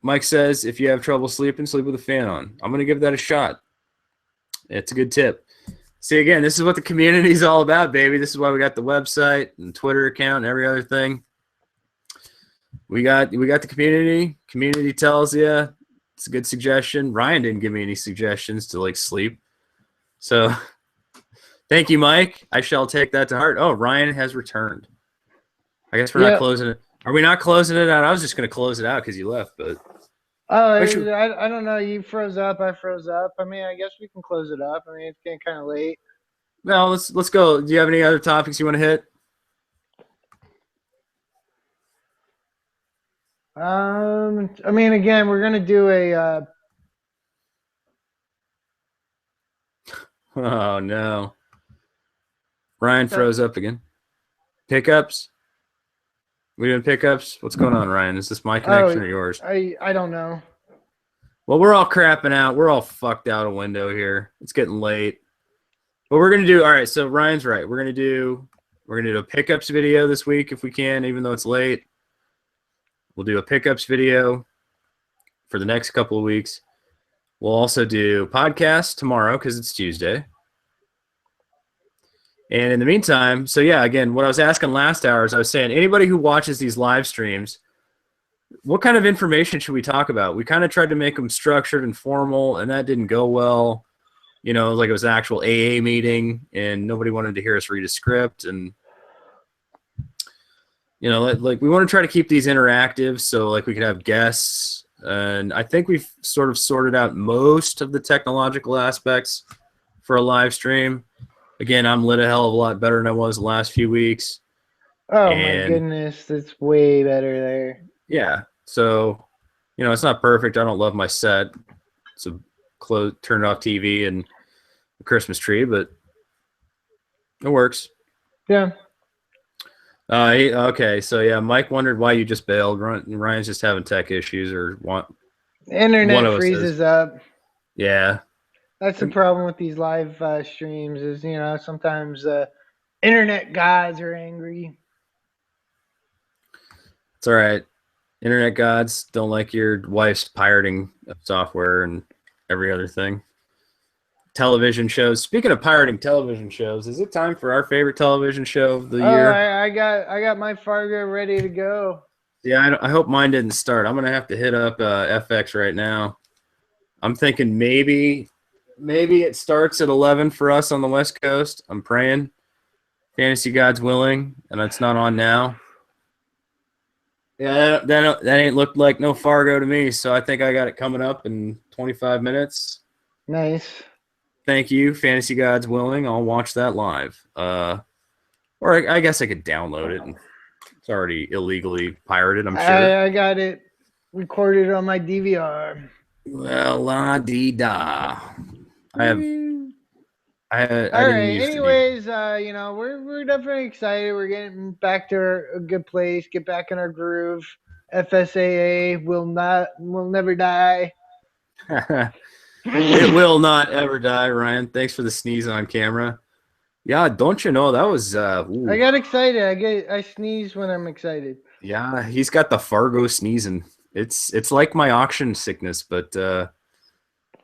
Speaker 1: Mike says if you have trouble sleeping, sleep with a fan on. I'm going to give that a shot. It's a good tip. See, again, this is what the community is all about, baby. This is why we got the website and Twitter account and every other thing. We got the community. Community tells you it's a good suggestion. Ryan didn't give me any suggestions to like sleep. So thank you, Mike. I shall take that to heart. Oh, Ryan has returned. I guess we're not closing it. Are we not closing it out? I was just going to close it out because you left, but.
Speaker 2: Oh, I don't know. You froze up. I froze up. I mean, I guess we can close it up. I mean, it's getting kind of late.
Speaker 1: No, let's go. Do you have any other topics you want to hit?
Speaker 2: I mean, again, we're gonna do a.
Speaker 1: Oh no, Ryan froze up again. Pickups. We doing pickups? What's going on, Ryan? Is this my connection or yours?
Speaker 2: I don't know.
Speaker 1: Well, we're all crapping out. We're all fucked out a window here. It's getting late. But we're gonna do all right. So Ryan's right. We're gonna do a pickups video this week if we can, even though it's late. We'll do a pickups video for the next couple of weeks. We'll also do podcast tomorrow because it's Tuesday. And in the meantime, so yeah, again, what I was asking last hour is I was saying anybody who watches these live streams, what kind of information should we talk about? We kind of tried to make them structured and formal, and that didn't go well. Like it was an actual AA meeting, and nobody wanted to hear us read a script. And, like we want to try to keep these interactive so like we could have guests. And I think we've sort of sorted out most of the technological aspects for a live stream. Again, I'm lit a hell of a lot better than I was the last few weeks.
Speaker 2: Oh, my goodness. That's way better there.
Speaker 1: Yeah. So, it's not perfect. I don't love my set. It's a turned off TV and a Christmas tree, but it works.
Speaker 2: Yeah.
Speaker 1: Okay. So, yeah, Mike wondered why you just bailed. Ryan's just having tech issues or
Speaker 2: Internet freezes up.
Speaker 1: Yeah.
Speaker 2: That's the problem with these live streams is, sometimes internet gods are angry.
Speaker 1: It's all right. Internet gods don't like your wife's pirating of software and every other thing. Television shows. Speaking of pirating television shows, is it time for our favorite television show of the
Speaker 2: Oh,
Speaker 1: year?
Speaker 2: I got my Fargo ready to go.
Speaker 1: Yeah, I hope mine didn't start. I'm gonna have to hit up FX right now. I'm thinking maybe it starts at 11 for us on the West Coast. I'm praying. Fantasy God's willing, and it's not on now. Yeah, that ain't looked like no Fargo to me. So I think I got it coming up in 25 minutes.
Speaker 2: Nice.
Speaker 1: Thank you, Fantasy God's willing. I'll watch that live. Or I guess I could download it. And it's already illegally pirated, I'm sure.
Speaker 2: I got it recorded on my DVR.
Speaker 1: Well, la dee da. I have. I
Speaker 2: All
Speaker 1: didn't
Speaker 2: right.
Speaker 1: used to be.
Speaker 2: Anyways, we're definitely excited. We're getting back to a good place. Get back in our groove. FSAA will never die.
Speaker 1: It will not ever die, Ryan. Thanks for the sneeze on camera. Yeah, don't you know that was
Speaker 2: I got excited. I sneeze when I'm excited.
Speaker 1: yeah, he's got the Fargo sneezing. It's like my auction sickness, but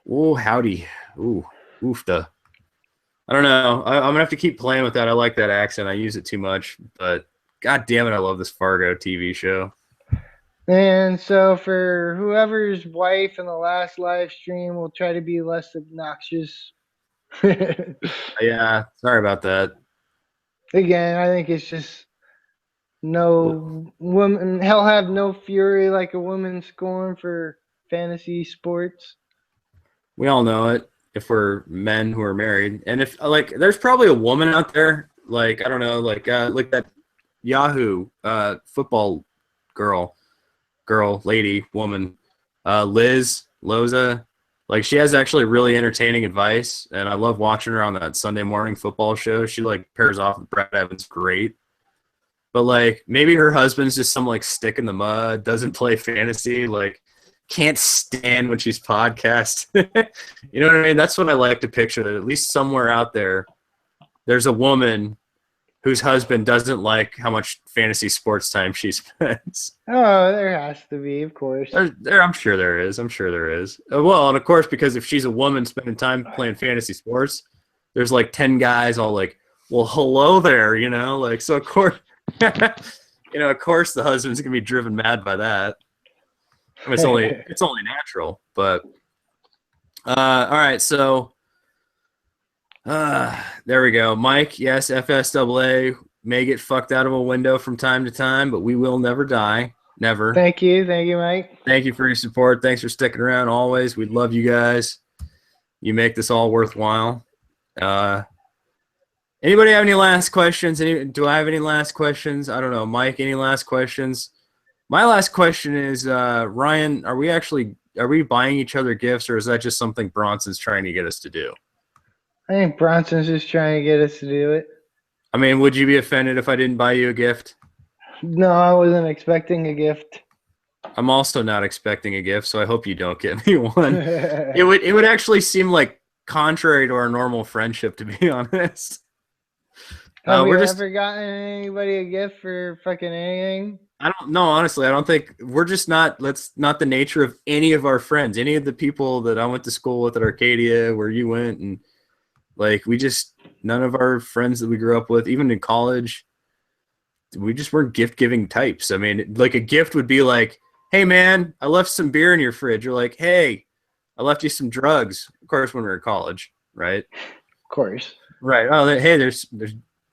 Speaker 1: oh howdy. Ooh, oofta. I don't know. I'm gonna have to keep playing with that. I like that accent. I use it too much, but god damn it, I love this Fargo TV show.
Speaker 2: And so for whoever's wife in the last live stream, we'll try to be less obnoxious.
Speaker 1: Yeah, sorry about that.
Speaker 2: Again, I think it's just no woman. Hell, have no fury like a woman scorn for fantasy sports.
Speaker 1: We all know it if we're men who are married, and if like, there's probably a woman out there, like I don't know, like that Yahoo football girl, lady, woman, Liz Loza. Like she has actually really entertaining advice, and I love watching her on that Sunday morning football show. She like pairs off with Brad Evans, great. But like maybe her husband's just some like stick in the mud, doesn't play fantasy, like can't stand when she's podcast. You know what I mean? That's what I like to picture. That at least somewhere out there, there's a woman whose husband doesn't like how much fantasy sports time she spends.
Speaker 2: Oh, there has to be, of course.
Speaker 1: I'm sure there is. I'm sure there is. Well, and of course, because if she's a woman spending time playing fantasy sports, there's like 10 guys all like, well, hello there, you know? Like, so of course, of course the husband's going to be driven mad by that. I mean, it's only natural, but all right, so there we go. Mike, yes, FSAA may get fucked out of a window from time to time, but we will never die. Never.
Speaker 2: Thank you, Mike.
Speaker 1: Thank you for your support. Thanks for sticking around always. We love you guys. You make this all worthwhile. Anybody have any last questions? Do I have any last questions? I don't know. Mike, any last questions? My last question is, Ryan, are we buying each other gifts, or is that just something Bronson's trying to get us to do?
Speaker 2: I think Bronson's just trying to get us to do it.
Speaker 1: I mean, would you be offended if I didn't buy you a gift?
Speaker 2: No, I wasn't expecting a gift.
Speaker 1: I'm also not expecting a gift, so I hope you don't get me one. It would actually seem like contrary to our normal friendship, to be honest.
Speaker 2: Have you ever gotten anybody a gift for fucking anything?
Speaker 1: I don't know, honestly. I don't think we're just not. That's not the nature of any of our friends. Any of the people that I went to school with at Arcadia, where you went, and like none of our friends that we grew up with, even in college, we just weren't gift giving types. I mean, like a gift would be like, "Hey, man, I left some beer in your fridge." Or like, "Hey, I left you some drugs." Of course, when we were in college, right?
Speaker 2: Of course.
Speaker 1: Right. Oh, hey, there's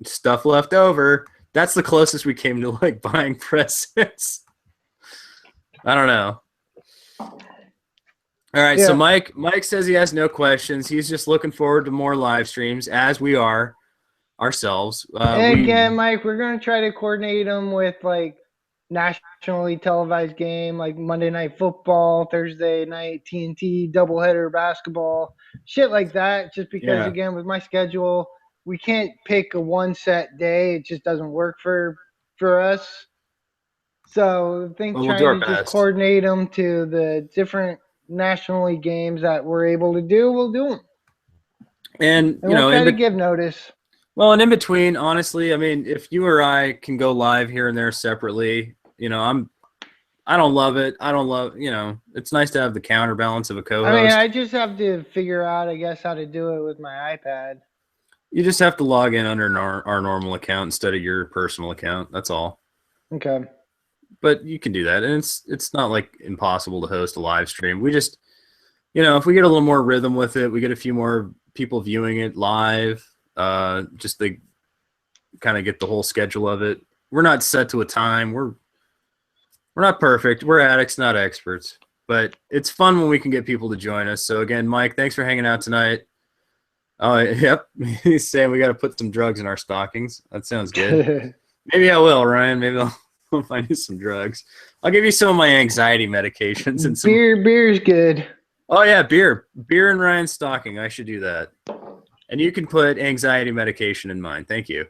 Speaker 1: stuff left over. That's the closest we came to like buying presents. I don't know. All right, yeah. So Mike says he has no questions. He's just looking forward to more live streams, as we are ourselves.
Speaker 2: Again, Mike, we're going to try to coordinate them with like nationally televised game, like Monday Night Football, Thursday night TNT, doubleheader basketball, shit like that. Just because, again, with my schedule, we can't pick a one set day. It just doesn't work for us. So I think trying to just coordinate them to the different nationally games that we're able to do, we'll do them.
Speaker 1: And
Speaker 2: we'll try to give notice.
Speaker 1: Well, and in between, honestly, I mean, if you or I can go live here and there separately, I'm I don't love it. I don't love, it's nice to have the counterbalance of a
Speaker 2: I
Speaker 1: co-host.
Speaker 2: mean, I just have to figure out, I guess, how to do it with my iPad.
Speaker 1: You just have to log in under our normal account instead of your personal account. That's all.
Speaker 2: Okay.
Speaker 1: But you can do that, and it's not like impossible to host a live stream. We just, if we get a little more rhythm with it, we get a few more people viewing it live. Just to kind of get the whole schedule of it. We're not set to a time. We're not perfect. We're addicts, not experts. But it's fun when we can get people to join us. So again, Mike, thanks for hanging out tonight. Oh, yep. He's saying we got to put some drugs in our stockings. That sounds good. Maybe I will, Ryan. Maybe I'll find you some drugs. I'll give you some of my anxiety medications and some
Speaker 2: beer's good.
Speaker 1: Oh yeah, beer in Ryan's stocking. I should do that. And you can put anxiety medication in mine. Thank you.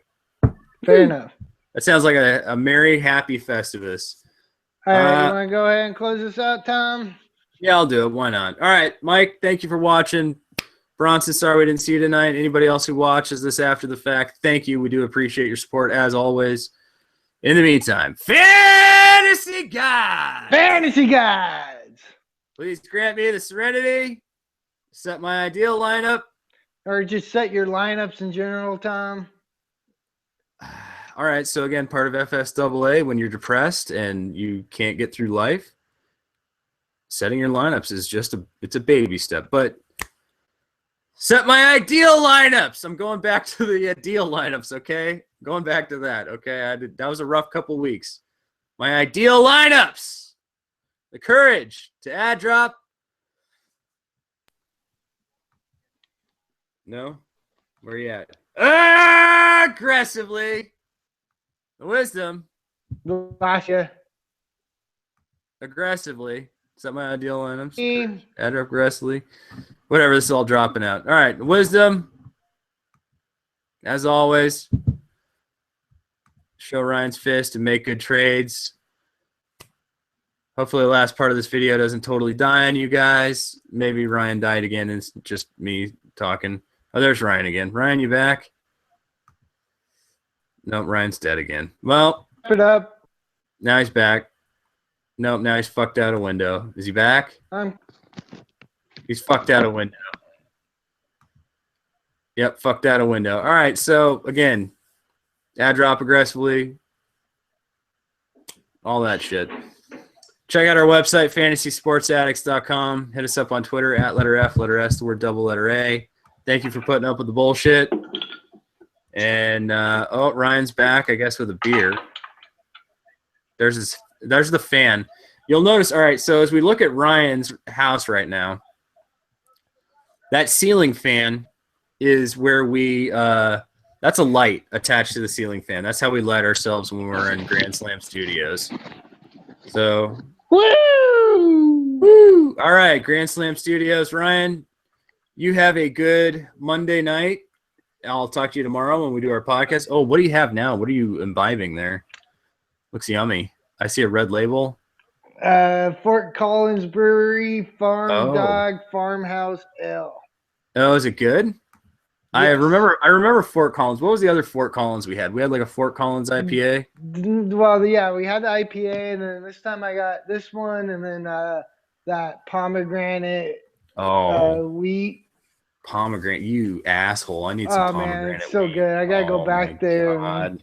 Speaker 2: Fair enough.
Speaker 1: That sounds like a merry, happy Festivus.
Speaker 2: All right, you want to go ahead and close this out, Tom?
Speaker 1: Yeah, I'll do it. Why not? All right, Mike, thank you for watching. Bronson, sorry we didn't see you tonight. Anybody else who watches this after the fact, thank you. We do appreciate your support as always. In the meantime, Fantasy Guys!
Speaker 2: Fantasy Guys!
Speaker 1: Please grant me the serenity. Set my ideal lineup.
Speaker 2: Or just set your lineups in general, Tom.
Speaker 1: All right, so again, part of FSAA, when you're depressed and you can't get through life, setting your lineups is it's a baby step. But set my ideal lineups. I'm going back to the ideal lineups, okay? Going back to that, okay? That was a rough couple weeks. My ideal lineups. The courage to add drop. No? Where you at? Aggressively. The wisdom.
Speaker 2: Gotcha.
Speaker 1: Aggressively. Is that my ideal lineups? Add drop aggressively. Whatever, this is all dropping out. All right, wisdom. As always. Show Ryan's fist and make good trades. Hopefully the last part of this video doesn't totally die on you guys. Maybe Ryan died again and it's just me talking. Oh, there's Ryan again. Ryan, you back? Nope, Ryan's dead again. Well,
Speaker 2: wrap it up.
Speaker 1: Now he's back. Nope, now he's fucked out a window. Is he back? He's fucked out a window. Yep, fucked out a window. All right, so again, add drop aggressively. All that shit. Check out our website, fantasysportsaddicts.com. Hit us up on Twitter at letter F, letter S, the word double letter A. Thank you for putting up with the bullshit. And Ryan's back, I guess, with a beer. There's the fan. You'll notice, all right, so as we look at Ryan's house right now, that ceiling fan is where we that's a light attached to the ceiling fan. That's how we light ourselves when we're in Grand Slam Studios. So woo! All right, Grand Slam Studios. Ryan, you have a good Monday night. I'll talk to you tomorrow when we do our podcast. Oh, what do you have now? What are you imbibing there? Looks yummy. I see a red label.
Speaker 2: Fort Collins Brewery Farm Dog Farmhouse Ale.
Speaker 1: Oh, is it good? Yes. I remember Fort Collins. What was the other Fort Collins we had? We had like a Fort Collins IPA.
Speaker 2: Well, yeah, we had the IPA, and then this time I got this one, and then that pomegranate wheat.
Speaker 1: Pomegranate, you asshole! I need some pomegranate.
Speaker 2: Man, it's so
Speaker 1: wheat.
Speaker 2: good. I gotta go back there and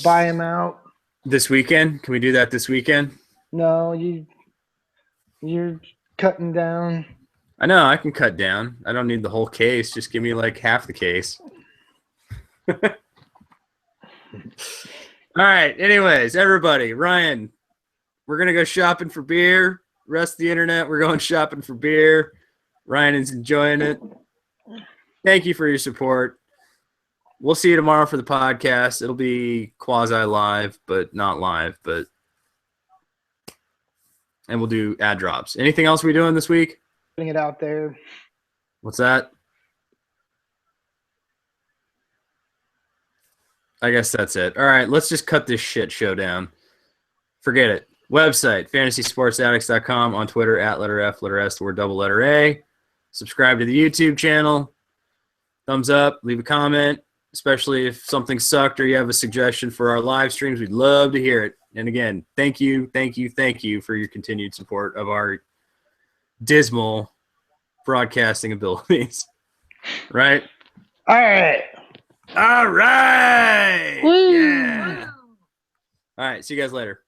Speaker 2: buy them out.
Speaker 1: This weekend? Can we do that this weekend?
Speaker 2: No, you're cutting down.
Speaker 1: I know, I can cut down. I don't need the whole case. Just give me like half the case. All right. Anyways, everybody, Ryan, we're going to go shopping for beer. Rest of the internet, we're going shopping for beer. Ryan is enjoying it. Thank you for your support. We'll see you tomorrow for the podcast. It'll be quasi-live, but not live. And we'll do ad drops. Anything else we're doing this week?
Speaker 2: Putting it out there.
Speaker 1: What's that? I guess that's it. All right, let's just cut this shit show down. Forget it. Website, fantasysportsaddicts.com. On Twitter, at letter F, letter S, the word double letter A. Subscribe to the YouTube channel. Thumbs up. Leave a comment, especially if something sucked or you have a suggestion for our live streams. We'd love to hear it. And again, thank you for your continued support of our dismal broadcasting abilities. Right?
Speaker 2: All right.
Speaker 1: All right.
Speaker 2: Woo.
Speaker 1: Yeah. All right. See you guys later.